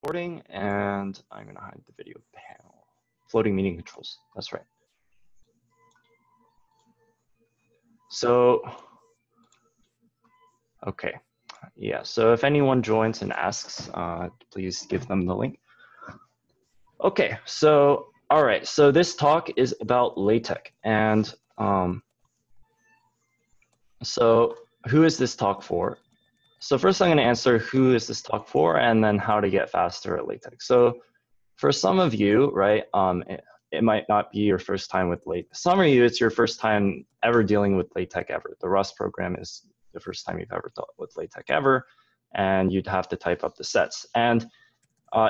recording, and I'm going to hide the video panel. Floating meeting controls, that's right. So, okay, yeah, so if anyone joins and asks, please give them the link. Okay, so, all right, so this talk is about LaTeX, and so who is this talk for? So first I'm going to answer who is this talk for, and then how to get faster at LaTeX. So for some of you, right, it might not be your first time with LaTeX. Some of you, it's your first time ever dealing with LaTeX ever. The Rust program is the first time you've ever dealt with LaTeX ever, and you'd have to type up the sets. And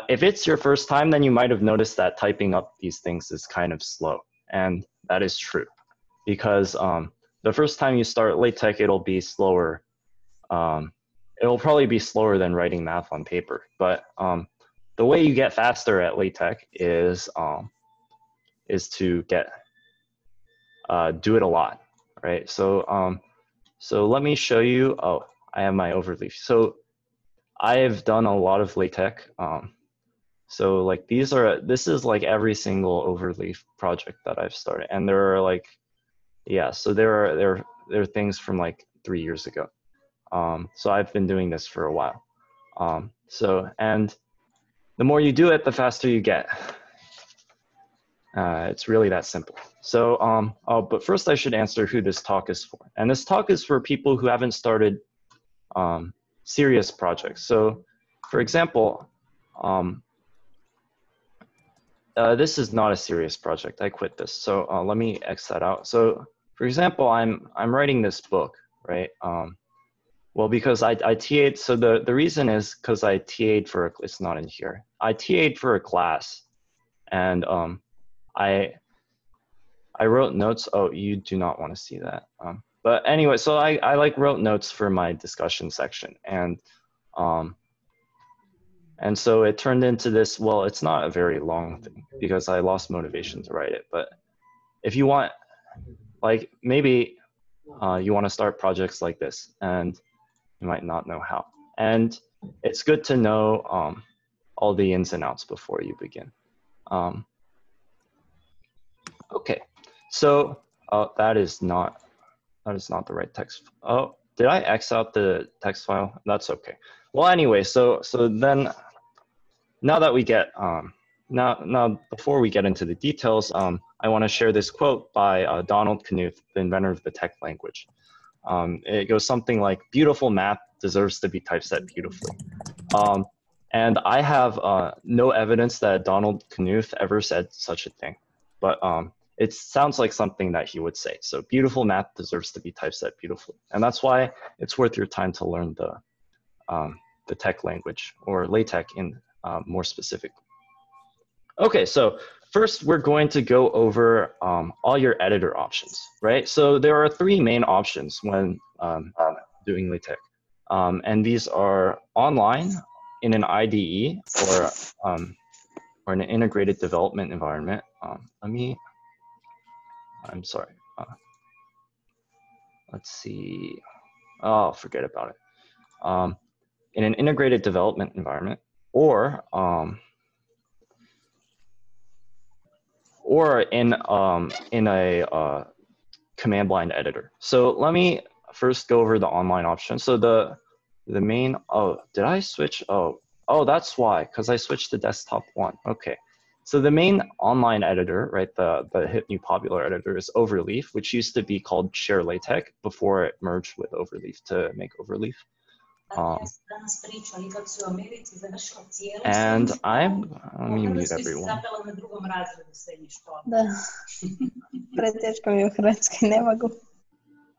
if it's your first time, then you might have noticed that typing up these things is kind of slow. And that is true, because the first time you start LaTeX, it'll be slower. It'll probably be slower than writing math on paper, but the way you get faster at LaTeX is to do it a lot, right? So so let me show you. Oh, I have my overleaf. So I have done a lot of LaTeX. So like this is like every single overleaf project that I've started, and there are like, yeah. So there are things from like 3 years ago. So I've been doing this for a while. And the more you do it, the faster you get. It's really that simple. So, but first I should answer who this talk is for. And this talk is for people who haven't started serious projects. So for example, this is not a serious project. I quit this. So let me X that out. So for example, I'm writing this book, right? Well, because I TA'd, so the reason is because I TA'd for, it's not in here. I TA'd for a class, and I wrote notes. Oh, you do not want to see that. But anyway, so I like wrote notes for my discussion section, and so it turned into this. Well, it's not a very long thing because I lost motivation to write it. But if you want, like maybe you want to start projects like this, and you might not know how. And it's good to know all the ins and outs before you begin. Okay, so that is not the right text. Oh, did I X out the text file? That's okay. Well, anyway, so then now that we get now before we get into the details, I want to share this quote by Donald Knuth, the inventor of the TeX language. It goes something like, "Beautiful math deserves to be typeset beautifully." And I have no evidence that Donald Knuth ever said such a thing, but it sounds like something that he would say. So beautiful math deserves to be typeset beautifully. And that's why it's worth your time to learn the TeX language, or LaTeX in more specifically. Okay, so first we're going to go over all your editor options, right? So there are 3 main options when doing LaTeX. And these are online, in an IDE, or an integrated development environment. I'm sorry. Let's see. Oh, forget about it. In an integrated development environment, or in a command line editor. So let me first go over the online option. So the main, oh, did I switch? Oh, that's why, because I switched to desktop 1. Okay. So the main online editor, right, the hip new popular editor is Overleaf, which used to be called Share LaTeX before it merged with Overleaf to make Overleaf. And let me mute everyone.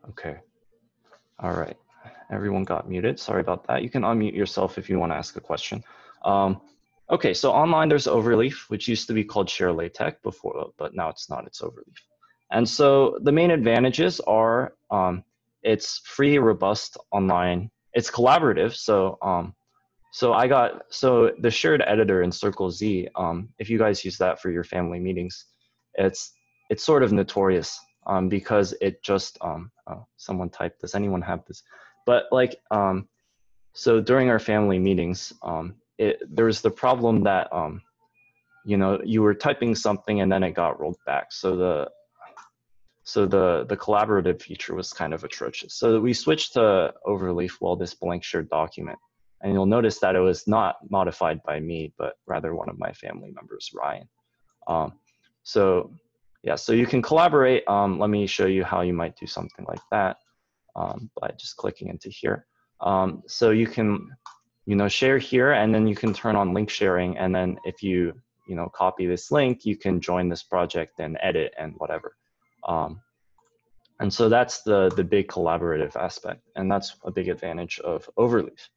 Okay. All right. Everyone got muted. Sorry about that. You can unmute yourself if you want to ask a question. Okay, so online there's Overleaf, which used to be called Share LaTeX before, but now it's not, it's Overleaf. And so the main advantages are it's free, robust, online. It's collaborative, so so the shared editor in Circle Z, if you guys use that for your family meetings, it's sort of notorious because it just someone typed, does anyone have this? But like so during our family meetings, there was the problem that you know, you were typing something and then it got rolled back. So the collaborative feature was kind of atrocious. So we switched to overleaf while this blank shared document. And you'll notice that it was not modified by me, but rather one of my family members, Ryan. So yeah, so you can collaborate. Let me show you how you might do something like that by just clicking into here. So you can, you know, share here, and then you can turn on link sharing. And then if you know, copy this link, you can join this project and edit and whatever. And so that's the big collaborative aspect, and that's a big advantage of overleaf.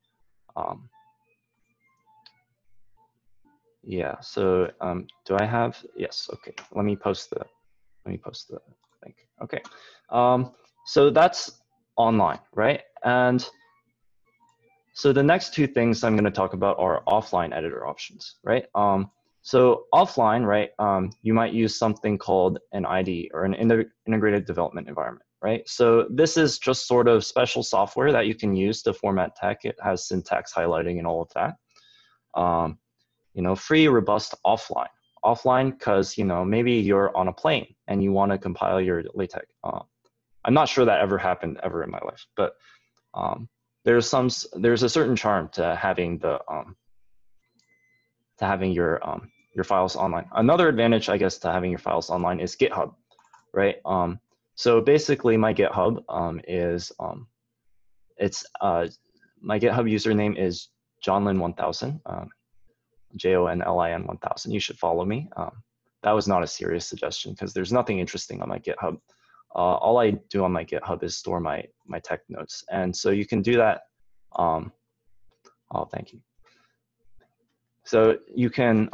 Yeah. So do I have? Yes. Okay. Let me post the link. Okay. So that's online, right? And so the next two things I'm going to talk about are offline editor options, right? So offline, right, you might use something called an IDE, or an integrated development environment, right? So this is just sort of special software that you can use to format tech. It has syntax highlighting and all of that. You know, free, robust, offline. Offline because, you know, maybe you're on a plane and you want to compile your LaTeX. I'm not sure that ever happened ever in my life, but there's a certain charm to having your files online. Another advantage, I guess, to having your files online is GitHub, right? So basically, my GitHub is my GitHub username is Jonlin1000, JONLIN 1000. You should follow me. That was not a serious suggestion because there's nothing interesting on my GitHub. All I do on my GitHub is store my tech notes, and so you can do that. Oh, thank you. So you can,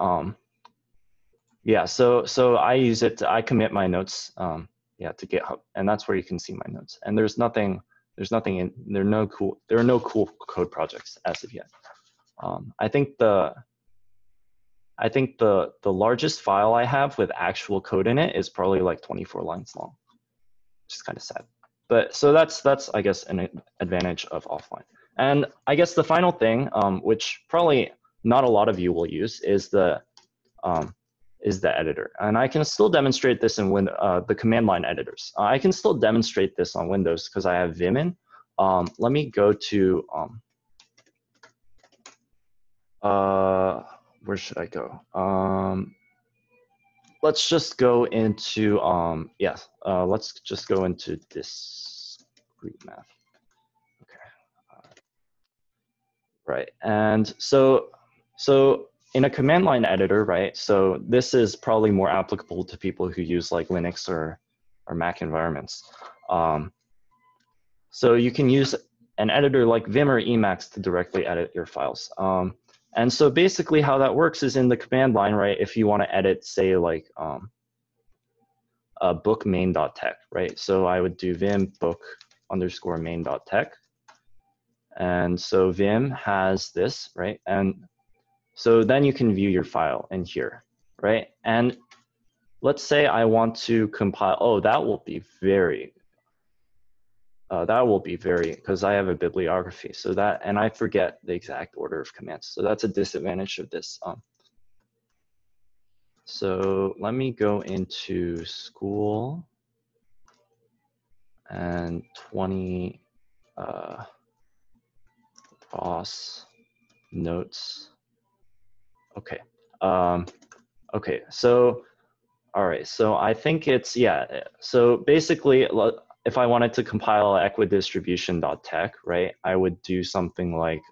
yeah. So I use it. I commit my notes, yeah, to GitHub, and that's where you can see my notes. And there are no cool code projects as of yet. I think the largest file I have with actual code in it is probably like 24 lines long, which is kind of sad. But so that's I guess an advantage of offline. And I guess the final thing, which probably not a lot of you will use, is the editor. And I can still demonstrate this in the command line editors. I can still demonstrate this on Windows because I have Vim in. Let me go to where should I go? Let's just go into let's just go into discrete math. Okay. Right, and so in a command line editor, right? So this is probably more applicable to people who use like Linux or Mac environments. So you can use an editor like Vim or Emacs to directly edit your files. And so basically how that works is in the command line, right? If you want to edit, say like book main.tech, right? So I would do vim book _ main.tech. And so Vim has this, right? And so then you can view your file in here, right? And let's say I want to compile, oh, that will be very, because I have a bibliography. So that, and I forget the exact order of commands. So that's a disadvantage of this. So let me go into school and 20 boss notes. Okay. Okay. So, all right. So I think it's, yeah. So basically, if I wanted to compile equidistribution.tech, right, I would do something like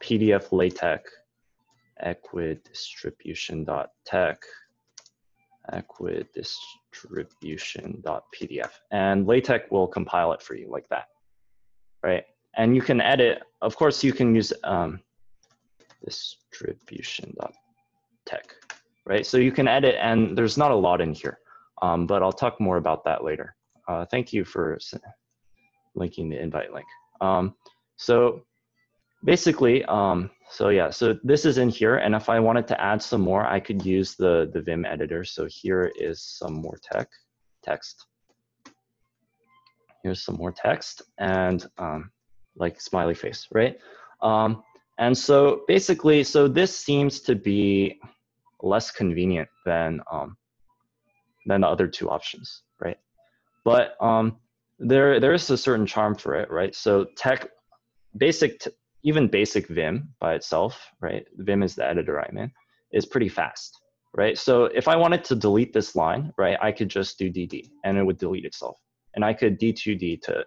PDF LaTeX equidistribution.tech equidistribution.pdf, and LaTeX will compile it for you like that, right? And you can edit, of course, you can use distribution.tech, right? So you can edit, and there's not a lot in here, but I'll talk more about that later. Thank you for linking the invite link. So basically, so yeah, so this is in here, and if I wanted to add some more, I could use the Vim editor. So here is some more text. Here's some more text, and like smiley face, right? And so basically, so this seems to be less convenient than the other two options, right? But there is a certain charm for it, right? So even basic Vim by itself, right? Vim is the editor I'm in, is pretty fast, right? So if I wanted to delete this line, right, I could just do dd and it would delete itself. And I could d2d to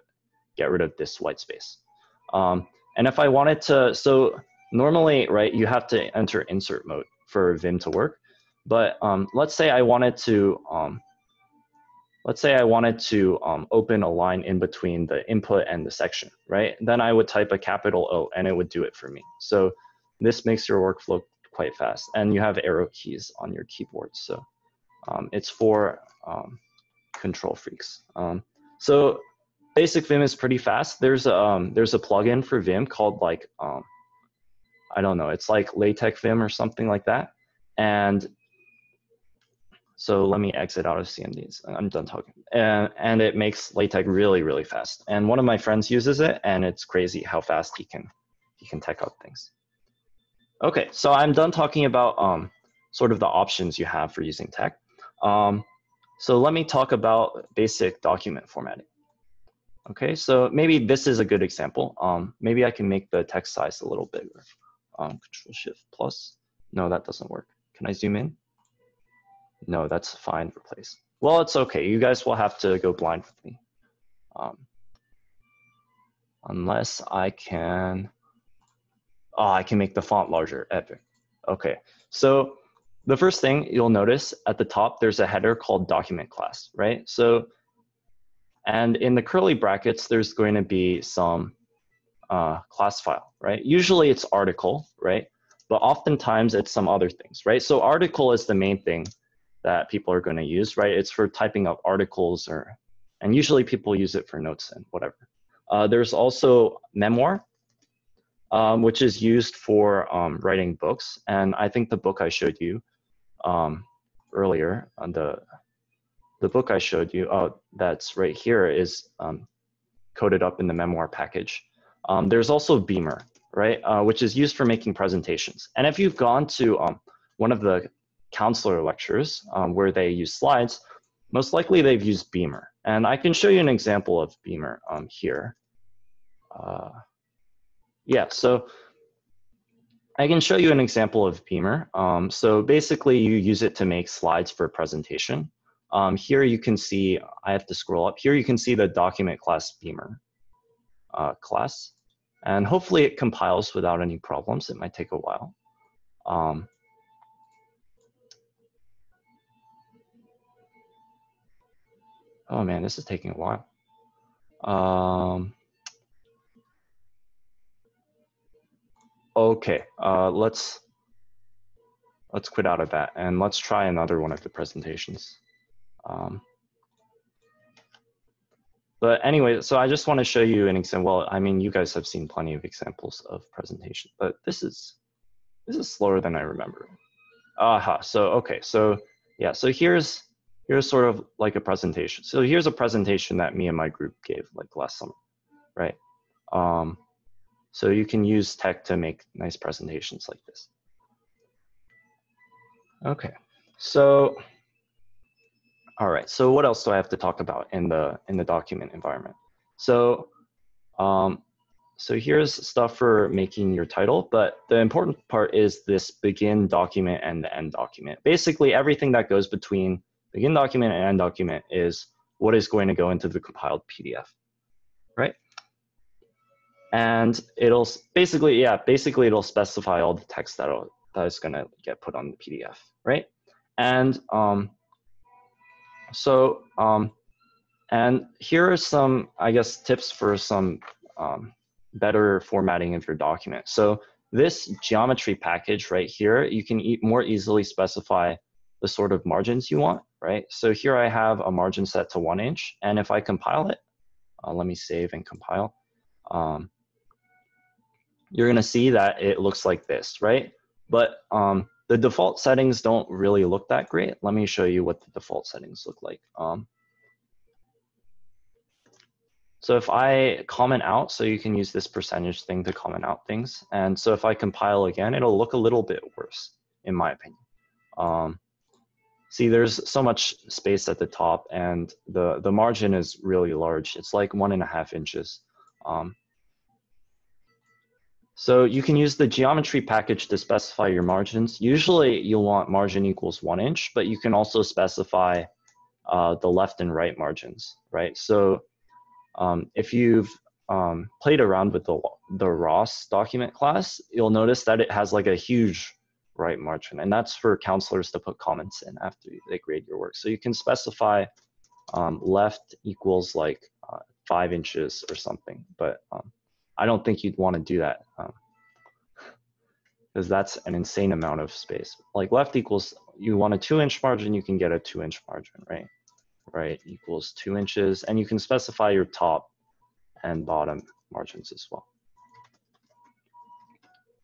get rid of this white space. And if I wanted to, so normally, right, you have to enter insert mode for Vim to work. But let's say I wanted to open a line in between the input and the section, right? Then I would type a capital O and it would do it for me. So this makes your workflow quite fast. And you have arrow keys on your keyboard. So it's for control freaks. So basic Vim is pretty fast. There's a plugin for Vim called like, I don't know, it's like LaTeX Vim or something like that. And so let me exit out of CMDs. I'm done talking. And it makes LaTeX really, really fast. And one of my friends uses it, and it's crazy how fast he can tech up things. Okay, so I'm done talking about sort of the options you have for using tech. So let me talk about basic document formatting. Okay, so maybe this is a good example. Maybe I can make the text size a little bigger. Control-Shift+. No, that doesn't work. Can I zoom in? No, that's fine. Replace. Well, it's okay. You guys will have to go blind with me. Unless I can. Oh, I can make the font larger. Epic. Okay. So the first thing you'll notice at the top, there's a header called document class, right? So, and in the curly brackets, there's going to be some class file, right? Usually it's article, right? But oftentimes it's some other things, right? So article is the main thing that people are going to use, right? It's for typing up articles, and usually people use it for notes and whatever. There's also memoir, which is used for writing books. And I think the book I showed you earlier, on the book I showed you, that's right here, is coded up in the memoir package. There's also Beamer, right, which is used for making presentations. And if you've gone to one of the counselor lectures where they use slides, most likely they've used Beamer. And I can show you an example of Beamer here. Yeah, so I can show you an example of Beamer. So basically you use it to make slides for a presentation. Here you can see, I have to scroll up. Here you can see the document class Beamer class. And hopefully it compiles without any problems. It might take a while. Oh man, this is taking a while. Okay, let's quit out of that and let's try another one of the presentations. But anyway, so I just want to show you an example. Well, I mean, you guys have seen plenty of examples of presentation, but this is slower than I remember. Aha, so okay, so yeah, so here's sort of like a presentation. So here's a presentation that me and my group gave like last summer, right? So you can use tech to make nice presentations like this. Okay, so all right, so what else do I have to talk about in the document environment? So so here's stuff for making your title, but the important part is this begin document and the end document. Basically, everything that goes between begin document and end document is what is going to go into the compiled PDF, right? And it'll basically, yeah, basically it'll specify all the text that is going to get put on the PDF, right? And and here are some, I guess, tips for some better formatting of your document. So this geometry package right here, you can more easily specify the sort of margins you want, right? So here I have a margin set to 1 inch, and if I compile it, let me save and compile, you're gonna see that it looks like this, right? But the default settings don't really look that great. Let me show you what the default settings look like. So if I comment out, so you can use this percentage thing to comment out things. And so if I compile again, it'll look a little bit worse, in my opinion. See, there's so much space at the top, and the margin is really large. It's like 1.5 inches. So you can use the geometry package to specify your margins. Usually you'll want margin equals 1 inch, but you can also specify the left and right margins, right? So if you've played around with the Ross document class, you'll notice that it has like a huge right margin, and that's for counselors to put comments in after they grade your work. So you can specify left equals like 5 inches or something, but I don't think you'd want to do that because that's an insane amount of space. Like left equals, you want a 2-inch margin, you can get a 2-inch margin, right? Right equals 2 inches, and you can specify your top and bottom margins as well.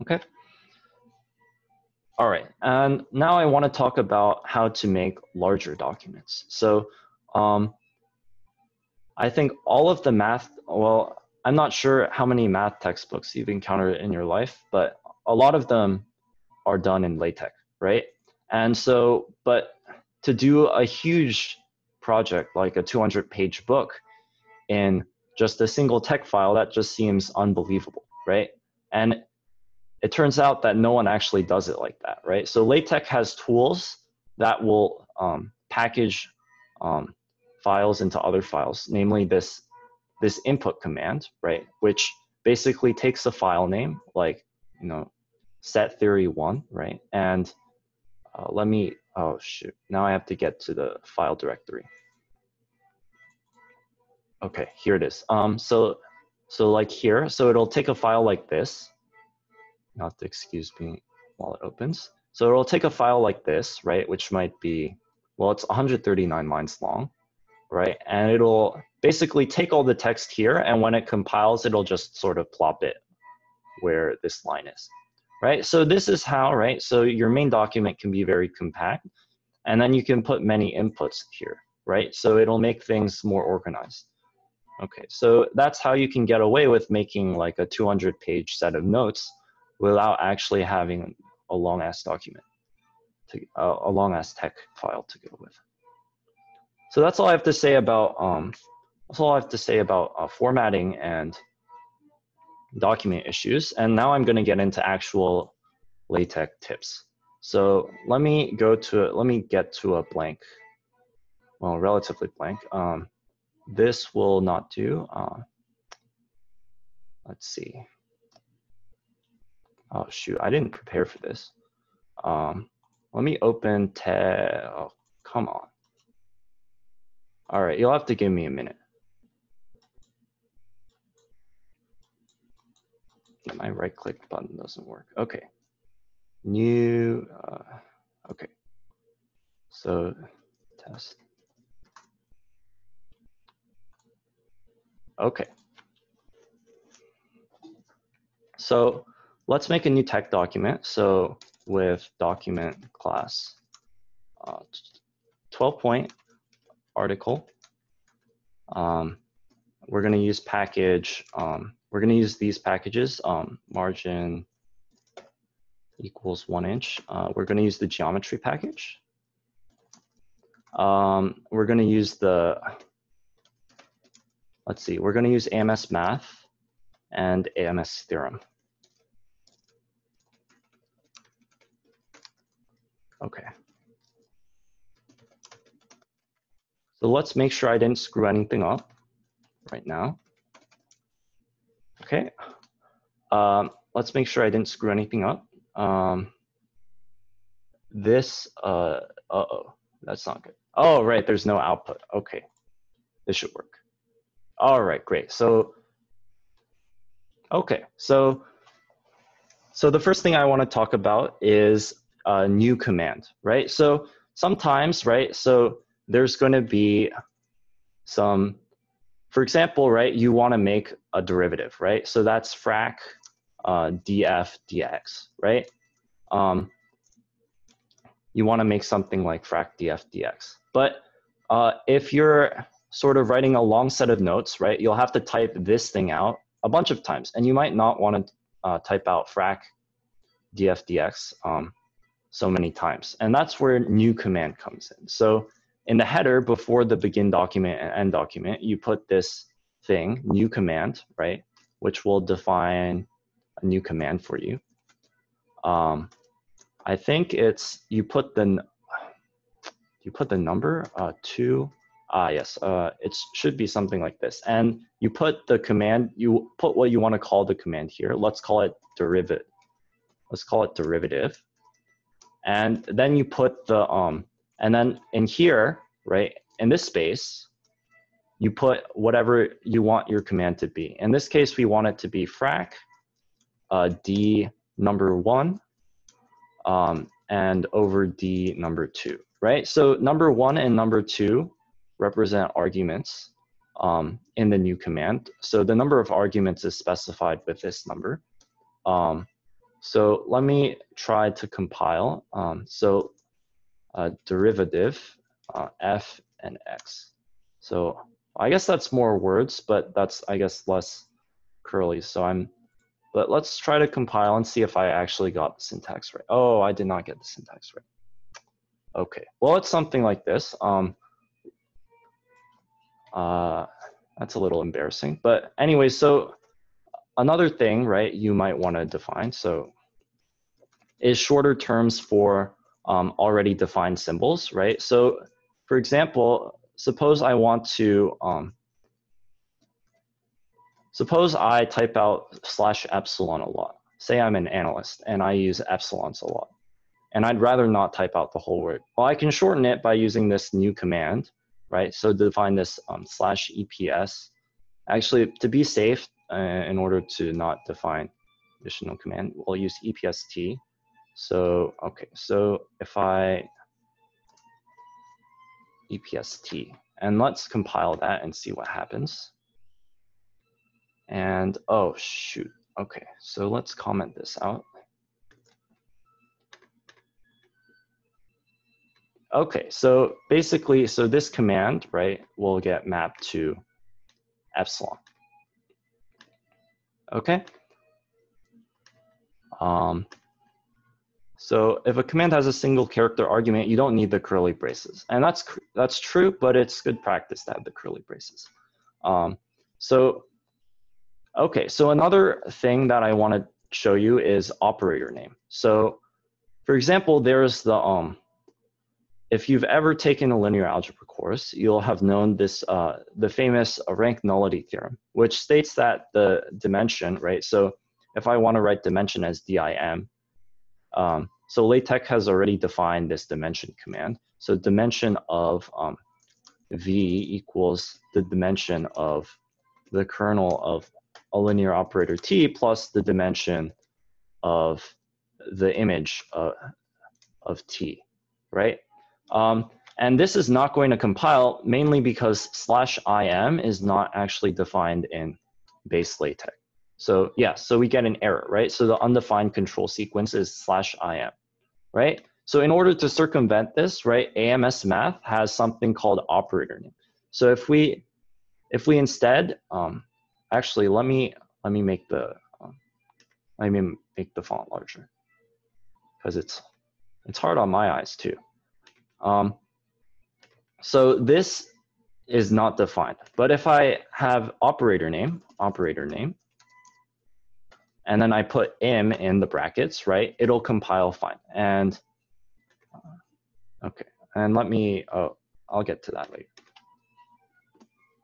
Okay. All right, and now I want to talk about how to make larger documents. So I think all of the math, well, I'm not sure how many math textbooks you've encountered in your life, but a lot of them are done in LaTeX, right? And so, but to do a huge project like a 200-page book in just a single text file, that just seems unbelievable, right? And it turns out that no one actually does it like that, right? So LaTeX has tools that will package files into other files, namely this input command, right? Which basically takes a file name, like, you know, set theory 1, right? And let me, oh shoot, now I have to get to the file directory. Okay, here it is. So like here, so it'll take a file like this. You'll have to excuse me while it opens. So it'll take a file like this, right, which might be, well, it's 139 lines long, right? And it'll basically take all the text here, and when it compiles, it'll just sort of plop it where this line is, right? So this is how, right? So your main document can be very compact, and then you can put many inputs here, right? So it'll make things more organized. Okay, so that's how you can get away with making like a 200-page set of notes without actually having a long-ass document, a long-ass text file to go with. So that's all I have to say about formatting and document issues. And now I'm going to get into actual LaTeX tips. So let me get to a blank, well, relatively blank. This will not do. Let's see. Oh shoot, I didn't prepare for this. Let me open oh, come on. All right, you'll have to give me a minute. My right-click button doesn't work. Okay. New, okay. So test. Okay. So let's make a new text document. So with document class, 12-point article. We're going to use package. We're going to use these packages. Margin equals 1 inch. We're going to use the geometry package. We're going to use the, let's see, we're going to use AMS Math and AMS Theorem. Okay. So let's make sure I didn't screw anything up right now. Okay. Let's make sure I didn't screw anything up. Uh-oh, that's not good. Oh, right, there's no output. Okay, this should work. All right, great. So, okay, so the first thing I want to talk about is a new command, right? So sometimes, right, so there's going to be some, for example, right, you want to make a derivative, right? So that's frac df dx, right? You want to make something like frac df dx. But if you're, sort of writing a long set of notes, right, you'll have to type this thing out a bunch of times. And you might not want to type out frac df dx so many times. And that's where new command comes in. So in the header, before the begin document and end document, you put this thing, new command, right, which will define a new command for you. I think it's, you put the number 2. Yes, it should be something like this. And you put the command, you put what you want to call the command here. Let's call it derivative. Let's call it derivative. And then you put the, and then in here, right, in this space, you put whatever you want your command to be. In this case, we want it to be frac d number 1 and over d number 2, right? So number 1 and number 2 represent arguments in the new command. So the number of arguments is specified with this number. So let me try to compile. Derivative f and x. So I guess that's more words, but that's, I guess, less curly. So but let's try to compile and see if I actually got the syntax right. Oh, I did not get the syntax right. Okay, well, it's something like this. That's a little embarrassing, but anyway, so another thing, right, you might want to define, so is shorter terms for already defined symbols, right? So for example, suppose I want to, suppose I type out /epsilon a lot. Say I'm an analyst and I use epsilons a lot. And I'd rather not type out the whole word. Well, I can shorten it by using this new command, right? So define this /EPS. Actually, to be safe, in order to not define additional command, we'll use EPST. So, okay, so if I EPST, and let's compile that and see what happens. And, oh, shoot. Okay, so let's comment this out. Okay, so basically, so this command, right, will get mapped to epsilon. Okay. So if a command has a single character argument, you don't need the curly braces. And that's true, but it's good practice to have the curly braces. Okay, so another thing that I want to show you is operator name. So for example, there's the, if you've ever taken a linear algebra course, you'll have known this, the famous rank nullity theorem, which states that the dimension, right? So if I want to write dimension as dim, so LaTeX has already defined this dimension command. So dimension of v equals the dimension of the kernel of a linear operator t plus the dimension of the image of t, right? And this is not going to compile mainly because /im is not actually defined in base LaTeX. So yeah, so we get an error, right? So the undefined control sequence is /im, right? So in order to circumvent this, right, AMS math has something called operator name. So if we instead, actually let me make the font larger because it's hard on my eyes too. So this is not defined, but if I have operator name, and then I put im in the brackets, right, it'll compile fine. And okay, and let me, I'll get to that later.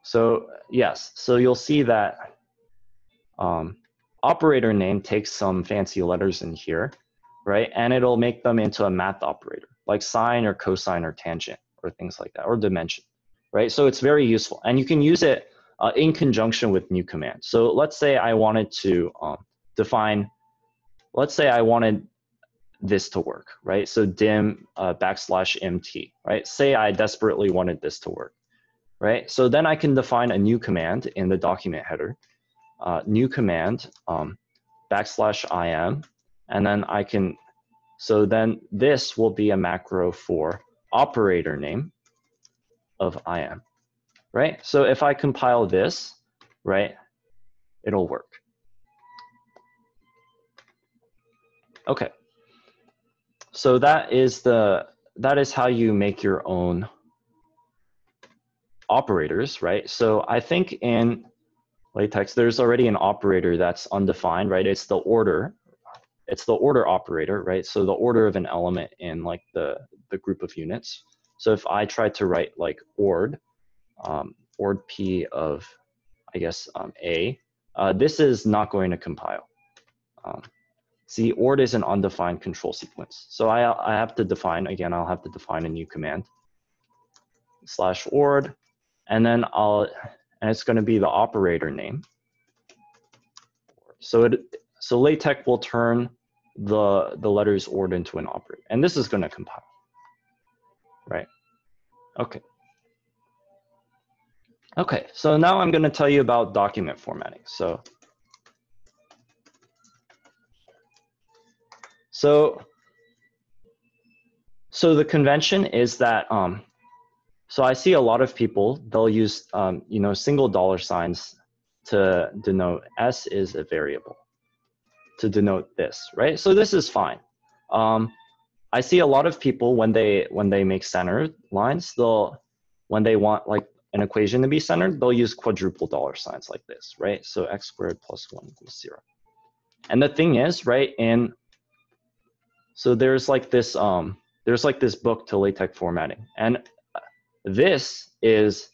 So yes, so you'll see that operator name takes some fancy letters in here, right, and it'll make them into a math operator, like sine or cosine or tangent or things like that, or dimension, right? So it's very useful, and you can use it in conjunction with new command. So let's say I wanted to define, let's say I wanted this to work, right? So dim \mt, right? Say I desperately wanted this to work, right? So then I can define a new command in the document header, new command \im, and then I can, so then this will be a macro for operator name of im. right? So if I compile this, right, it'll work. Okay. So that is how you make your own operators, right? So I think in LaTeX, there's already an operator that's undefined, right? It's the order operator, right? So the order of an element in like the group of units. So if I try to write like ord p of, I guess, a, this is not going to compile. See, ord is an undefined control sequence. So I have to define, again, I'll have to define a new command /ord, and then it's going to be the operator name. So LaTeX will turn the letters ord into an operator, and this is going to compile, right? Okay. Okay, so now I'm going to tell you about document formatting. So the convention is that so I see a lot of people, they'll use single dollar signs to denote S is a variable, to denote this, right? So this is fine. I see a lot of people when they make centered lines, when they want like an equation to be centered, they'll use quadruple dollar signs like this, right? So x squared plus 1 equals 0. And the thing is, right, so there's like this book to LaTeX formatting, and this is,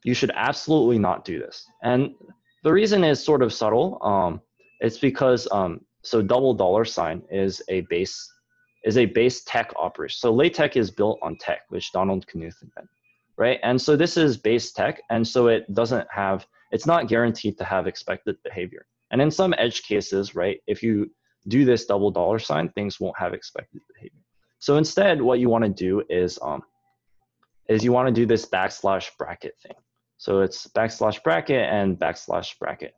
you should absolutely not do this. And the reason is sort of subtle. It's because so double dollar sign is a base tech operation. So LaTeX is built on tech, which Donald Knuth invented, right? And so this is base tech, and so it's not guaranteed to have expected behavior. And in some edge cases, right, if you do this double dollar sign, things won't have expected behavior. So instead, what you want to do is you want to do this / bracket thing. So it's / bracket and / bracket.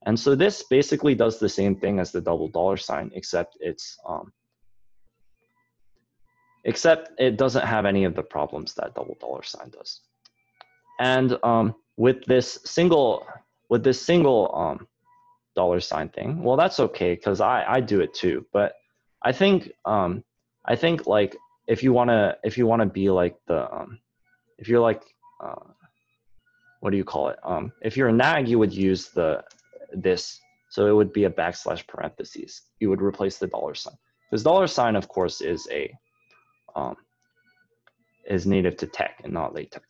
And so this basically does the same thing as the double dollar sign, except it doesn't have any of the problems that double dollar sign does. And with this single dollar sign thing, well, that's okay because I do it too. But I think like if you wanna be like if you're like what do you call it? If you're a nag, you would use this. So it would be a / parentheses. You would replace the dollar sign, because dollar sign, of course, is native to tech and not LaTeX.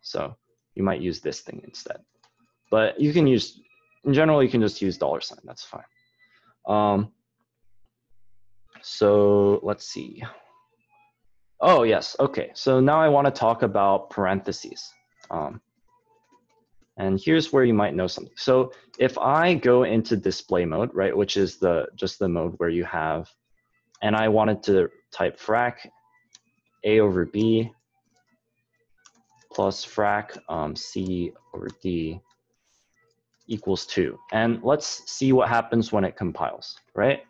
So you might use this thing instead. But you can use, in general, you can just use dollar sign. That's fine. So let's see. Oh, yes. Okay. So now I want to talk about parentheses. And here's where you might know something. So if I go into display mode, right, which is just the mode where you have, and I wanted to type frac A over B plus frac C over D equals 2. And let's see what happens when it compiles, right?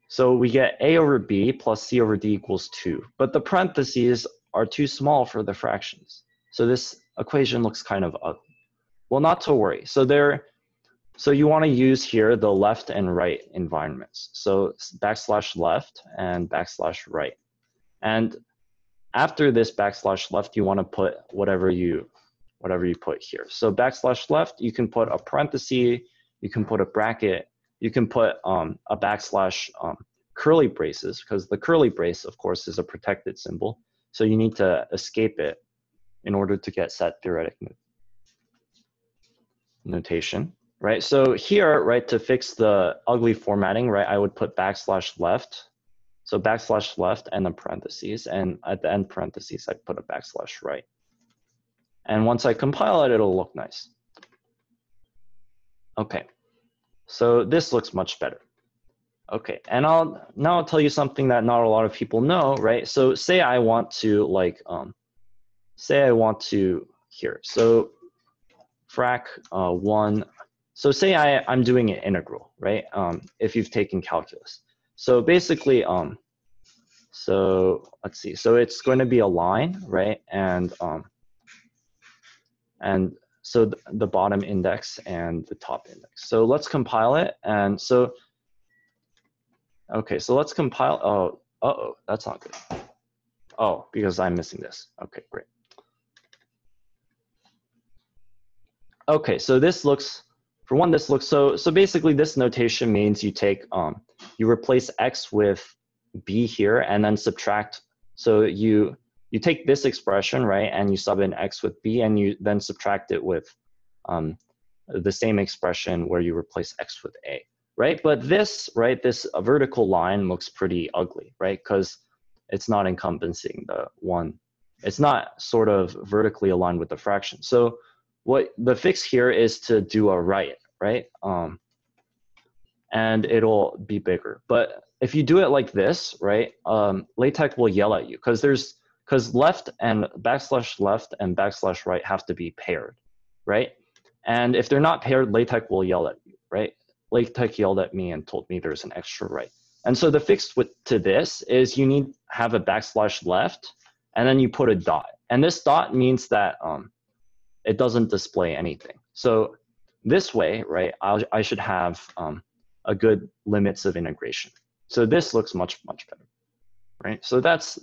So we get A over B plus C over D equals 2. But the parentheses are too small for the fractions. So this equation looks kind of ugly. Well, not to worry. So you want to use here the left and right environments. So \left and \right. And after this \left, you want to put whatever you put here. So \left, you can put a parenthesis, you can put a bracket, you can put a / curly braces, because the curly brace, of course, is a protected symbol. So you need to escape it in order to get set theoretic notation, right? So here, right, to fix the ugly formatting, right, I would put \left. So \left and the parentheses, and at the end parentheses, I put a \right. And once I compile it, it'll look nice. Okay, so this looks much better. Okay, and I'll tell you something that not a lot of people know, right? So say I want to here. So frac 1. So say I'm doing an integral, right? If you've taken calculus. So basically, so let's see. So it's going to be a line, right? And and so the bottom index and the top index. So let's compile it. And so, okay, so let's compile. Oh, uh-oh, that's not good. Oh, because I'm missing this. Okay, great. Okay, so this looks, for one, this looks, so basically this notation means you take, you replace x with b here and then subtract. So you take this expression, right, and you sub in x with b, and you then subtract it with the same expression where you replace x with a, right? But this, right, this vertical line looks pretty ugly, right? Because it's not encompassing the one. It's not sort of vertically aligned with the fraction. So what the fix here is to do a right? And it'll be bigger. But if you do it like this, right, LaTeX will yell at you because left and /left and /right have to be paired, right? And if they're not paired, LaTeX will yell at you, right? LaTeX yelled at me and told me there's an extra right. And so the fix to this is you need to have a /left, and then you put a dot. And this dot means that it doesn't display anything. So this way, right, I should have a good limits of integration. So this looks much better, right? So that's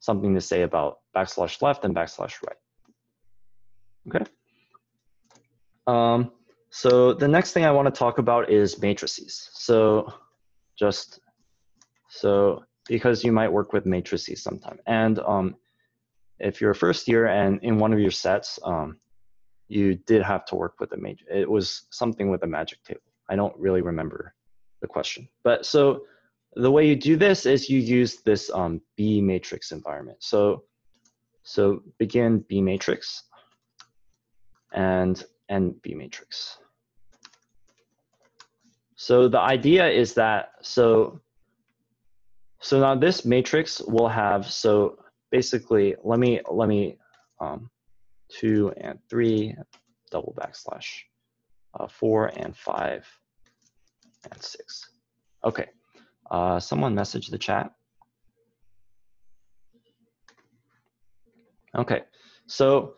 something to say about /left and /right. Okay. So the next thing I want to talk about is matrices. So because you might work with matrices sometime, and if you're a first year and in one of your sets, you did have to work with a matrix. It was something with a magic table. I don't really remember the question. But so the way you do this is you use this B matrix environment. So begin B matrix and end B matrix. So the idea is that, so now this matrix will have, so basically, let me 2 and 3, double / 4 and 5 and 6. Okay, someone message the chat. Okay, so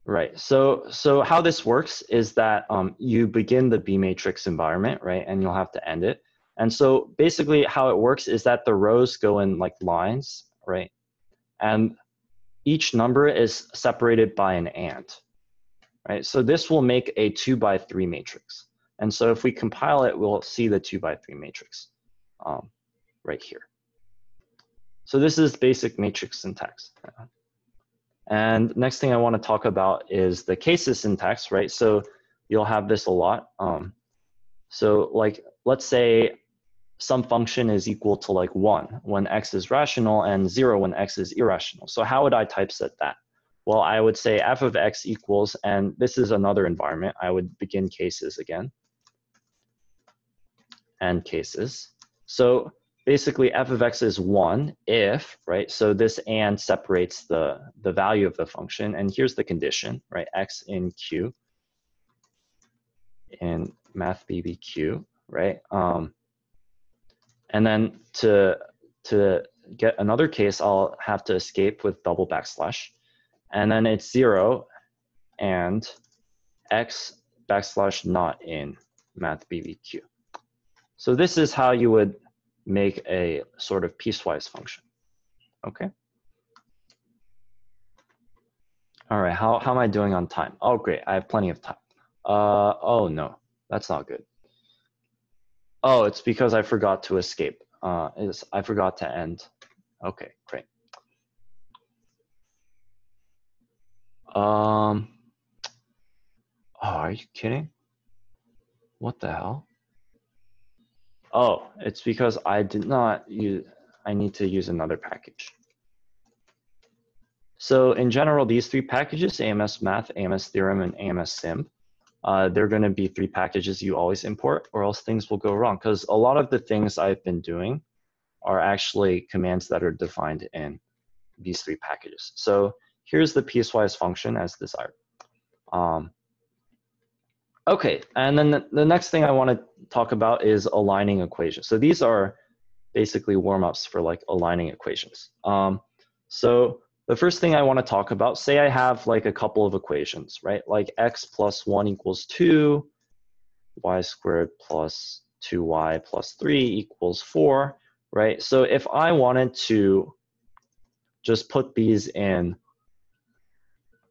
right, so how this works is that you begin the B matrix environment, right, and you'll have to end it. And so basically how it works is that the rows go in like lines, right, and each number is separated by an and, right? So this will make a 2x3 matrix. And so if we compile it, we'll see the 2x3 matrix right here. So this is basic matrix syntax. And next thing I want to talk about is the cases syntax, right? So you'll have this a lot. So like, let's say some function is equal to like 1 when x is rational and 0 when x is irrational. So how would I typeset that? Well, I would say f of x equals, and this is another environment. I would begin cases again. And cases. So basically f of x is 1 if, right? So this and separates the value of the function. And here's the condition, right? X in Q in math BBQ, right? And then to get another case, I'll have to escape with double /. And then it's 0 and x / not in math BBQ. So this is how you would make a sort of piecewise function. Okay. All right, how am I doing on time? Oh, great, I have plenty of time. Oh no, that's not good. Oh, it's because I forgot to escape. I forgot to end. Okay, great. Oh, are you kidding? What the hell? Oh, it's because I did not use, I need to use another package. So in general, these 3 packages, AMS Math, AMS Theorem, and AMS Sim, they're going to be 3 packages you always import, or else things will go wrong. Because a lot of the things I've been doing are actually commands that are defined in these 3 packages. So here's the piecewise function as desired. Okay, and then the next thing I want to talk about is aligning equations. So these are basically warm-ups for like aligning equations. So the first thing I want to talk about, say I have like a couple of equations, right? Like x plus 1 equals 2, y squared plus 2y plus 3 equals 4, right? So if I wanted to just put these in,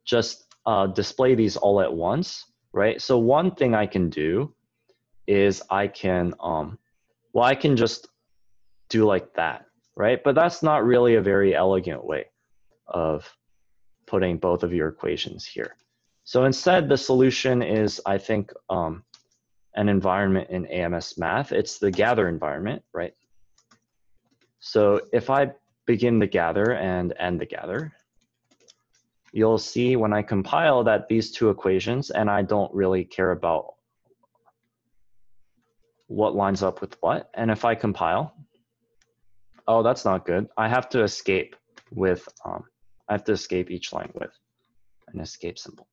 just display these all at once, right? So one thing I can do is I can, well, I can just do like that, right? But that's not really a very elegant way of putting both of your equations here. So instead, the solution is, I think, an environment in AMS Math. It's the gather environment, right? So if I begin the gather and end the gather, you'll see when I compile that these two equations, and I don't really care about what lines up with what. And if I compile, oh, that's not good. I have to escape with, I have to escape each line with an escape symbol.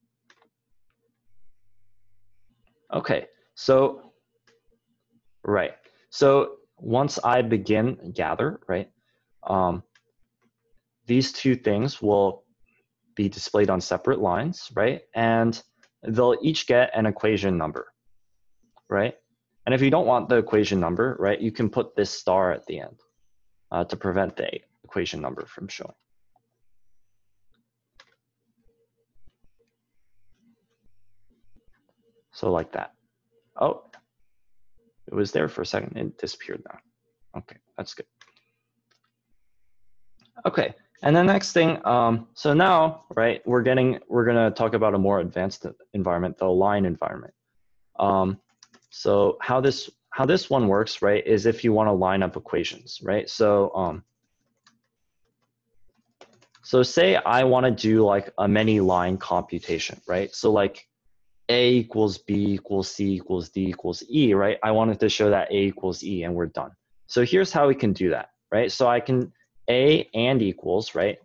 Okay, so, right. So once I begin gather, right, these two things will be displayed on separate lines, right? And they'll each get an equation number, right? And if you don't want the equation number, right, you can put this star at the end to prevent the equation number from showing. So like that. Oh, it was there for a second. It disappeared now. Okay, that's good. Okay, and the next thing, so now, right, we're gonna talk about a more advanced environment, the line environment. So how this one works, right, is if you want to line up equations, right? So so say I want to do like a many line computation, right? So like A equals B equals C equals D equals E, right? I wanted to show that A equals E and we're done. So here's how we can do that, right? So I can A and equals, right?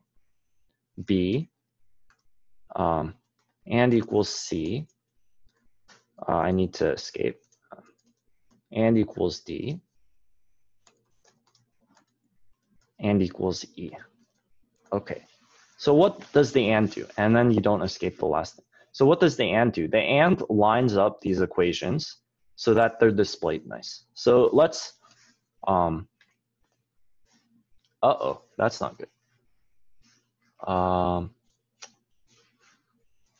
B and equals C. I need to escape. And equals D and equals E. Okay, so what does the and do? And then you don't escape the last thing. So what does the and do? The and lines up these equations so that they're displayed nice. So let's, uh-oh, that's not good.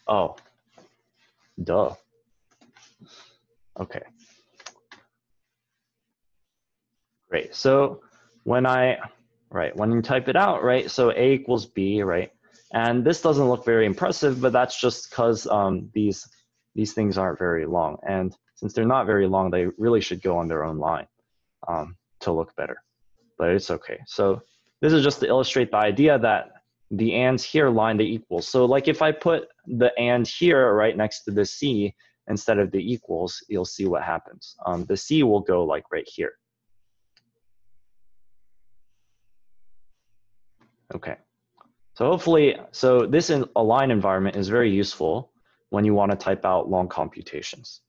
Oh, duh. Okay. Great. So when when you type it out, right, so A equals B, right, and this doesn't look very impressive, but that's just because these things aren't very long. And since they're not very long, they really should go on their own line to look better, but it's okay. So this is just to illustrate the idea that the ands here line the equals. So like if I put the and here right next to the C instead of the equals, you'll see what happens. The C will go like right here. Okay, so hopefully, so this line environment is very useful when you want to type out long computations.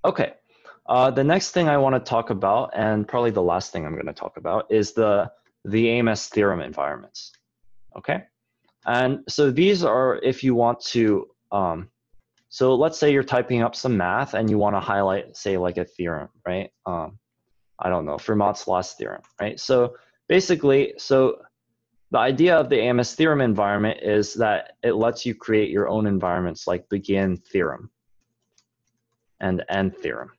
Okay, the next thing I want to talk about, and probably the last thing I'm going to talk about, is the AMS theorem environments. Okay, and so these are if you want to, so let's say you're typing up some math and you want to highlight, say, like a theorem, right? I don't know, Fermat's last theorem, right? So basically, so the idea of the AMS theorem environment is that it lets you create your own environments like begin theorem and end theorem,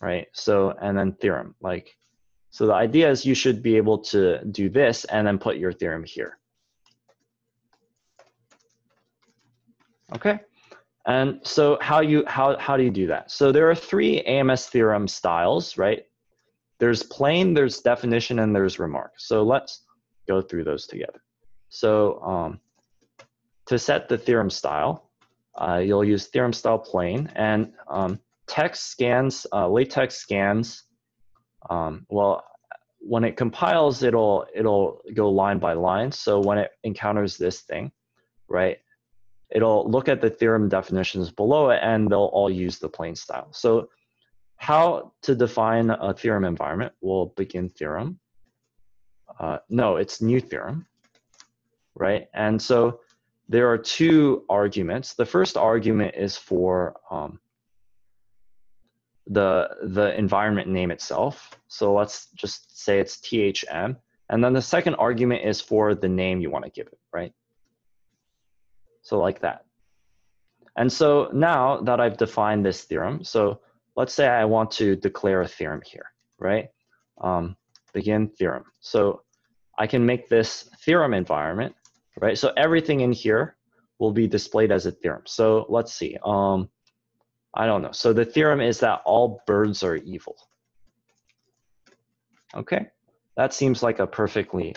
right? So, and then theorem, like, so the idea is you should be able to do this and then put your theorem here. Okay, and so how do you do that? So there are 3 AMS theorem styles, right? There's plain, there's definition, and there's remark. So let's go through those together. So to set the theorem style, you'll use theorem style plain, and text scans, LaTeX scans, well, when it compiles, it'll go line by line. So when it encounters this thing, right, it'll look at the theorem definitions below it, and they'll all use the plain style. So how to define a theorem environment? We'll begin theorem. no, it's new theorem, right? And so there are two arguments. The first argument is for the environment name itself. So let's just say it's THM. And then the second argument is for the name you want to give it, right? So like that. And so now that I've defined this theorem, so let's say I want to declare a theorem here, right? Begin theorem. So I can make this theorem environment, right? So everything in here will be displayed as a theorem. So let's see. I don't know. So the theorem is that all birds are evil. Okay, that seems like a perfectly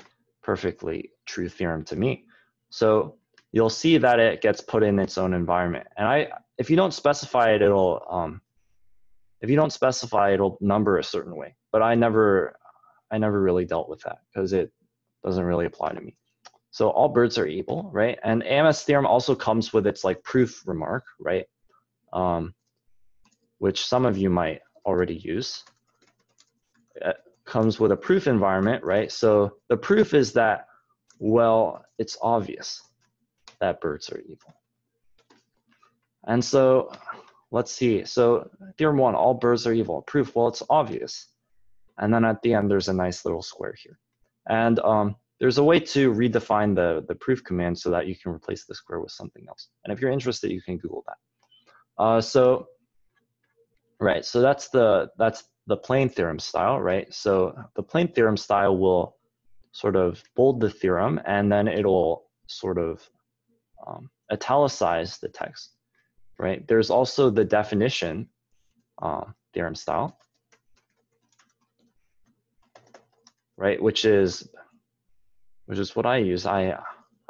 true theorem to me. So you'll see that it gets put in its own environment. And if you don't specify it, it'll number a certain way. But I never really dealt with that because it doesn't really apply to me. So all birds are evil, right? And AMS theorem also comes with its like proof remark, right? Which some of you might already use. It comes with a proof environment, right? So the proof is that, well, it's obvious that birds are evil. And so let's see. So theorem 1, all birds are evil. Proof, well, it's obvious. And then at the end, there's a nice little square here. And there's a way to redefine the proof command so that you can replace the square with something else. And if you're interested, you can Google that. Right, so that's the plain theorem style, right? So the plain theorem style will sort of bold the theorem, and then it'll sort of italicize the text, right? There's also the definition theorem style, right? Which is what I use. I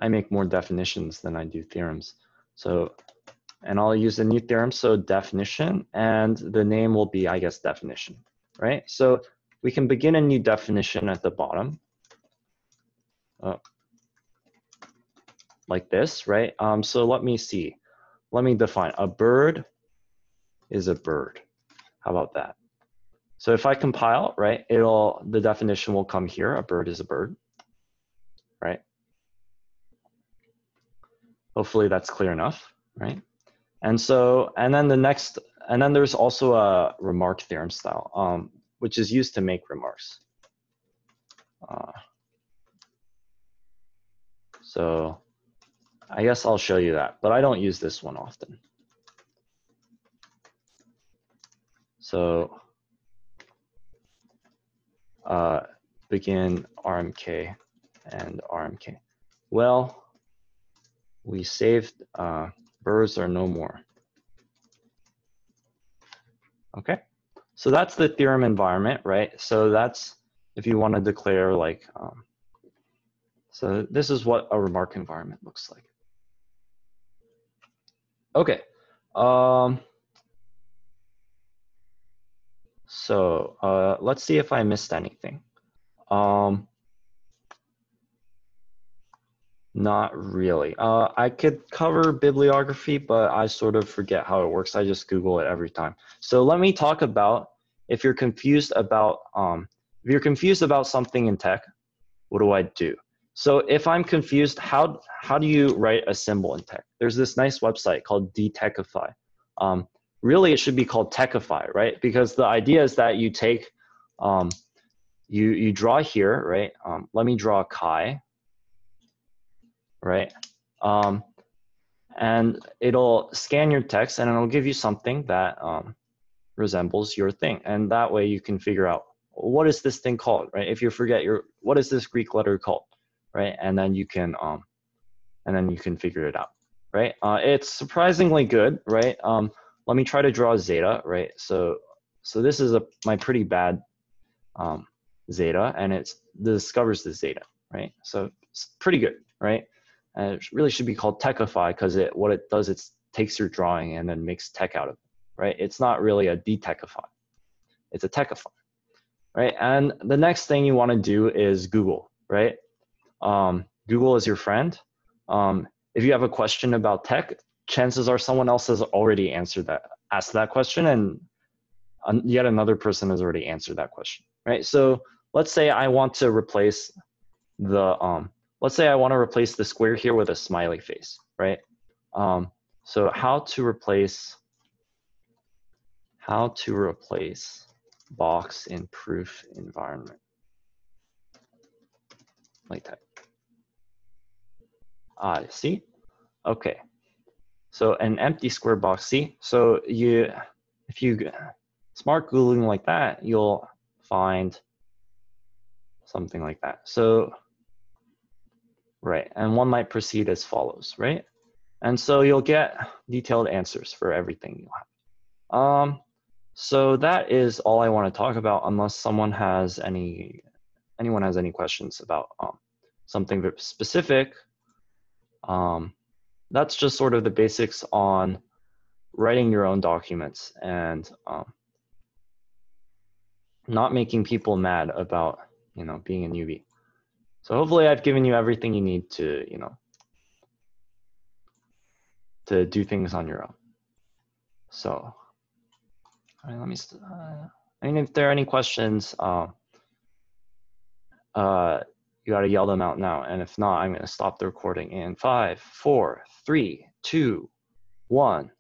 make more definitions than I do theorems. So, and I'll use a new theorem, so definition, and the name will be, I guess, definition, right? So we can begin a new definition at the bottom, like this, right? So let me see. Let me define. A bird is a bird. How about that? So if I compile, right, the definition will come here. A bird is a bird, right? Hopefully that's clear enough, right? And then there's also a remark theorem style, which is used to make remarks. So I guess I'll show you that, but I don't use this one often. So begin RMK and RMK. Well, we saved birds are no more. Okay, so that's the theorem environment, right? So that's if you want to declare like, so this is what a remark environment looks like. Okay, so let's see if I missed anything. Not really. I could cover bibliography, but I sort of forget how it works. I just Google it every time. So let me talk about if you're confused about something in tech, what do I do? So if I'm confused, how do you write a symbol in tech? There's this nice website called detechify. Really, it should be called techify, right? Because the idea is that you take, you draw here, right? Let me draw Kai. Right? And it'll scan your text and it'll give you something that resembles your thing. And that way you can figure out, what is this thing called, right? If you forget what is this Greek letter called, right? And then you can figure it out, right? It's surprisingly good, right? Let me try to draw zeta, right? So this is my pretty bad zeta, and it discovers the zeta, right? So it's pretty good, right? And it really should be called techify because what it does, it takes your drawing and then makes tech out of it, right? It's not really a detechify, it's a techify, right? And the next thing you want to do is Google, right? Google is your friend. If you have a question about tech, chances are someone else has already asked that question, and yet another person has already answered that question, right? So let's say I want to replace let's say I want to replace the square here with a smiley face, right? So how to replace box in proof environment, like that. See? Okay. So an empty square box, see? So if you smart Googling like that, you'll find something like that. So, right, and one might proceed as follows, right? And so you'll get detailed answers for everything you have. So that is all I want to talk about, unless anyone has any questions about something specific. That's just sort of the basics on writing your own documents and not making people mad about being a newbie. So hopefully I've given you everything you need to to do things on your own. So let me. I mean, if there are any questions, you got to yell them out now. And if not, I'm going to stop the recording in 5, 4, 3, 2, 1.